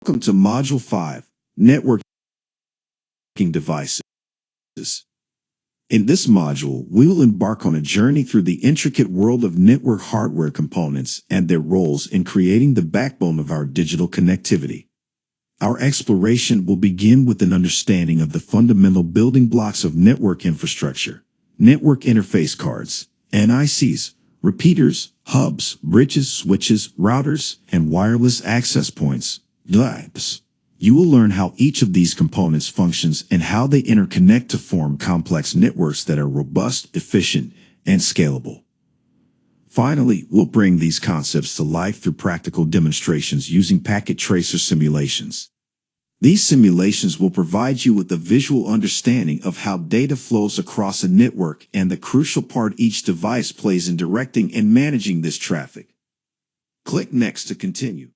Welcome to Module 5, Networking Devices. In this module, we will embark on a journey through the intricate world of network hardware components and their roles in creating the backbone of our digital connectivity. Our exploration will begin with an understanding of the fundamental building blocks of network infrastructure, network interface cards, NICs, repeaters, hubs, bridges, switches, routers, and wireless access points. DAPs. You will learn how each of these components functions and how they interconnect to form complex networks that are robust, efficient, and scalable. Finally, we'll bring these concepts to life through practical demonstrations using packet tracer simulations. These simulations will provide you with a visual understanding of how data flows across a network and the crucial part each device plays in directing and managing this traffic. Click Next to continue.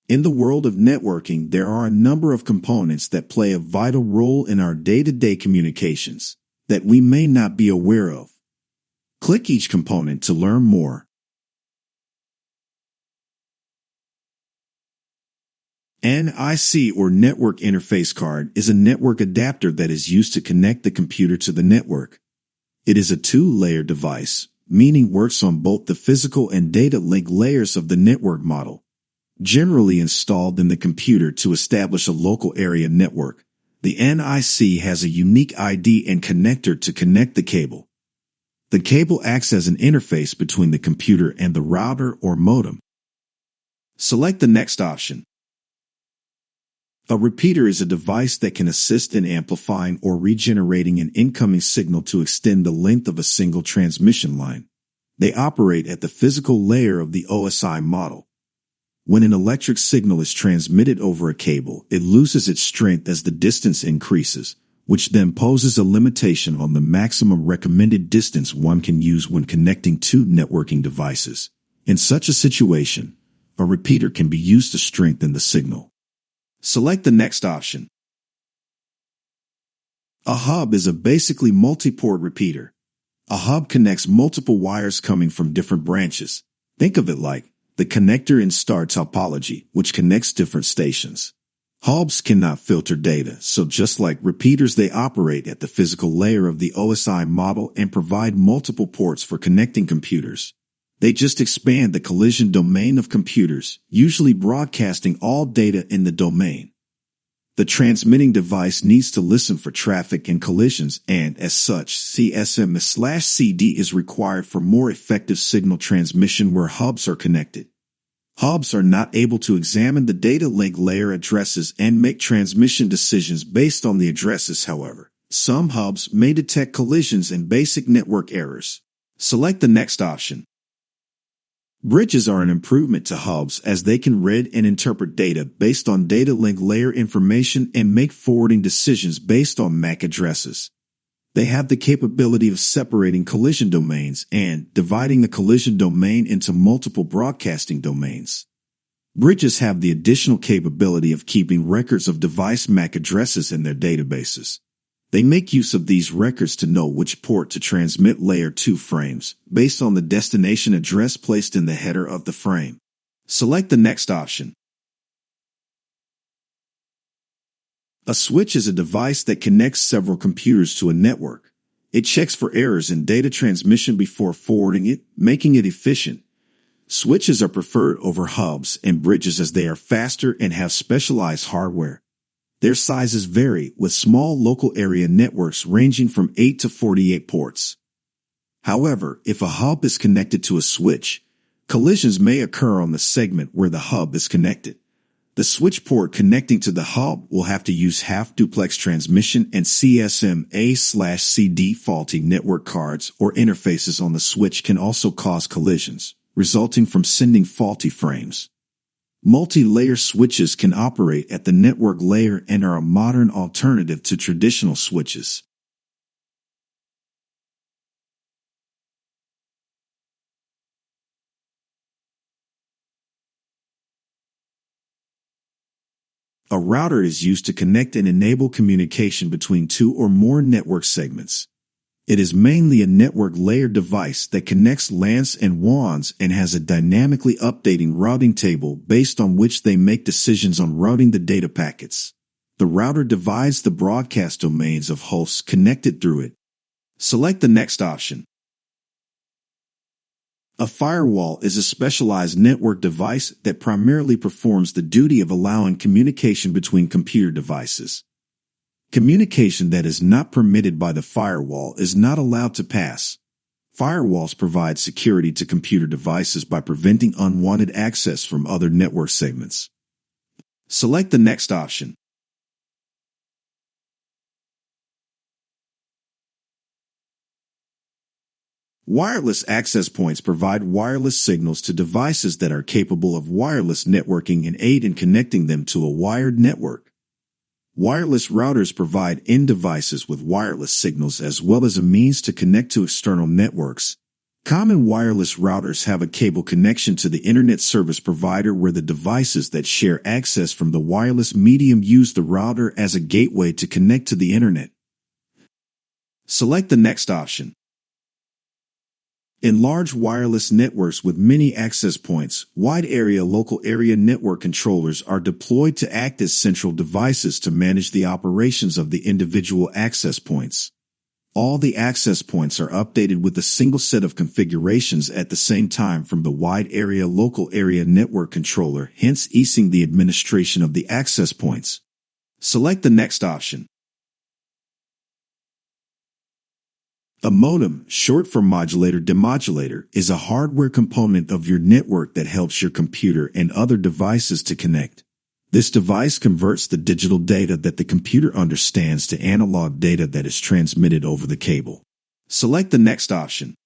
In the world of networking, there are a number of components that play a vital role in our day-to-day communications that we may not be aware of. Click each component to learn more. NIC, or Network Interface Card, is a network adapter that is used to connect the computer to the network. It is a two-layer device, meaning works on both the physical and data link layers of the network model. Generally installed in the computer to establish a local area network, the NIC has a unique ID and connector to connect the cable. The cable acts as an interface between the computer and the router or modem. Select the next option. A repeater is a device that can assist in amplifying or regenerating an incoming signal to extend the length of a single transmission line. They operate at the physical layer of the OSI model. When an electric signal is transmitted over a cable, it loses its strength as the distance increases, which then poses a limitation on the maximum recommended distance one can use when connecting two networking devices. In such a situation, a repeater can be used to strengthen the signal. Select the next option. A hub is a basically multi-port repeater. A hub connects multiple wires coming from different branches. Think of it like the connector in star topology, which connects different stations. Hubs cannot filter data, so just like repeaters, they operate at the physical layer of the OSI model and provide multiple ports for connecting computers. They just expand the collision domain of computers, usually broadcasting all data in the domain. The transmitting device needs to listen for traffic and collisions, and as such, CSMA/CD is required for more effective signal transmission where hubs are connected. Hubs are not able to examine the data link layer addresses and make transmission decisions based on the addresses, however. Some hubs may detect collisions and basic network errors. Select the next option. Bridges are an improvement to hubs as they can read and interpret data based on data link layer information and make forwarding decisions based on MAC addresses. They have the capability of separating collision domains and dividing the collision domain into multiple broadcasting domains. Bridges have the additional capability of keeping records of device MAC addresses in their databases. They make use of these records to know which port to transmit layer 2 frames based on the destination address placed in the header of the frame. Select the next option. A switch is a device that connects several computers to a network. It checks for errors in data transmission before forwarding it, making it efficient. Switches are preferred over hubs and bridges as they are faster and have specialized hardware. Their sizes vary, with small local area networks ranging from 8 to 48 ports. However, if a hub is connected to a switch, collisions may occur on the segment where the hub is connected. The switch port connecting to the hub will have to use half-duplex transmission, and CSMA/CD faulty network cards or interfaces on the switch can also cause collisions, resulting from sending faulty frames. Multi-layer switches can operate at the network layer and are a modern alternative to traditional switches. A router is used to connect and enable communication between two or more network segments. It is mainly a network layer device that connects LANs and WANs and has a dynamically updating routing table based on which they make decisions on routing the data packets. The router divides the broadcast domains of hosts connected through it. Select the next option. A firewall is a specialized network device that primarily performs the duty of allowing communication between computer devices. Communication that is not permitted by the firewall is not allowed to pass. Firewalls provide security to computer devices by preventing unwanted access from other network segments. Select the next option. Wireless access points provide wireless signals to devices that are capable of wireless networking and aid in connecting them to a wired network. Wireless routers provide end devices with wireless signals as well as a means to connect to external networks. Common wireless routers have a cable connection to the internet service provider where the devices that share access from the wireless medium use the router as a gateway to connect to the internet. Select the next option. In large wireless networks with many access points, wide area local area network controllers are deployed to act as central devices to manage the operations of the individual access points. All the access points are updated with a single set of configurations at the same time from the wide area local area network controller, hence easing the administration of the access points. Select the next option. A modem, short for modulator-demodulator, is a hardware component of your network that helps your computer and other devices to connect. This device converts the digital data that the computer understands to analog data that is transmitted over the cable. Select the next option.